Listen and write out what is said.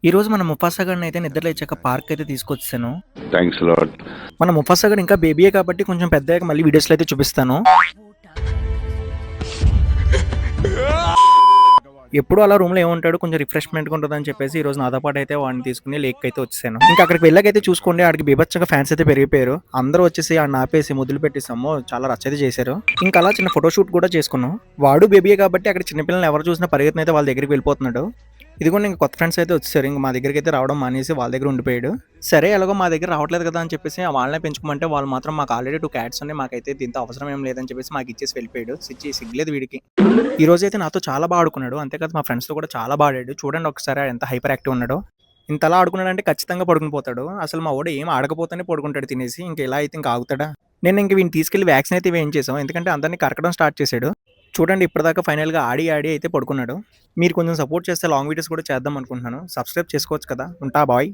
ఈరోజు మన ముఫాసా గాడిని అయితే నిద్ర లేచాక పార్క్ అయితే తీసుకొచ్చాను. Thanks lot. మన ముఫాసా గాడు ఇంకా బేబీయే కాబట్టి కొంచెం పెద్దయ్యాక మళ్ళీ వీడియోస్‌లో అయితే చూపిస్తాను. ఎప్పుడు అలా రూమ్‌లో ఏముంటాడు, కొంచెం రిఫ్రెష్‌మెంట్‌గా ఉంటదని చెప్పేసి ఈరోజు నాతో పాటు అయితే వాడిని తీసుకొని లేక్‌కైతే వచ్చేసాను. ఇంకా అక్కడికి వెళ్ళాకైతే చూసుకోండి ఆడికి బీభత్సంగా ఫ్యాన్స్ అయితే పెరిగిపోయారు. అందరూ వచ్చేసి ఆడిని ఆపేసి ముద్దులు పెట్టేసి అమ్మో! చాలా రచ్చ అయితే చేశారు. ఇంకా అలా చిన్న ఫోటో షూట్ కూడా చేసుకున్నాం. వాడు బేబీయే కాబట్టి అక్కడ చిన్న పిల్లల్ని ఎవరు చూసినా పరిగెత్తున అయితే వాళ్ళ దగ్గరికి వెళ్ళిపోతున్నాడు. ఇదిగోండి ఇంక కొత్త ఫ్రెండ్స్ అయితే వచ్చేసారు. ఇంక మా దగ్గరికైతే రావడం మానేసి వాళ్ళ దగ్గర ఉండిపోయాడు. సరే ఎలాగో మా దగ్గర రావట్లేదు కదా అని చెప్పేసి వాళ్ళనే పెంచుకోమంటే వాళ్ళు మాత్రం మాకు ఆల్రెడీ 2 క్యాట్స్ ఉన్నాయి. మాకైతే దీంతో అవసరం ఏం లేదని చెప్పేసి మాకు ఇచ్చేసి వెళ్ళిపోయాడు. సిగ్గులేదు వీడికి. ఈ రోజైతే నాతో చాలా బాగా ఆడుకున్నాడు. అంతేకాదు మా ఫ్రెండ్స్‌తో కూడా చాలా బాగా ఆడాడు. చూడండి ఒకసారి ఎంత హైపర్ యాక్టివ్ ఉన్నాడో. ఇంతలా ఆడుకున్నాడంటే ఖచ్చితంగా పడుకుని పోతాడు. అసలు మా వోడు ఏం ఆడకపోతేనే పడుకుంటాడు తినేసి. ఇంక ఇలా అయితే ఇంక ఆగుతాడా? నేను ఇంక వీడిని తీసుకెళ్ళి వ్యాక్సిన్ అయితే వేయించేసాం. ఎందుకంటే అందరిని కరకడం స్టార్ట్ చేసాడు. చూడండి ఇప్పటిదాకా ఫైనల్‌గా ఆడి అయితే పడుకున్నాడు. మీరు కొంచెం సపోర్ట్ చేస్తే లాంగ్ వీడియోస్ కూడా చేద్దాం అనుకుంటున్నాను. సబ్స్క్రైబ్ చేసుకోవచ్చు కదా! ఉంటా బాయ్.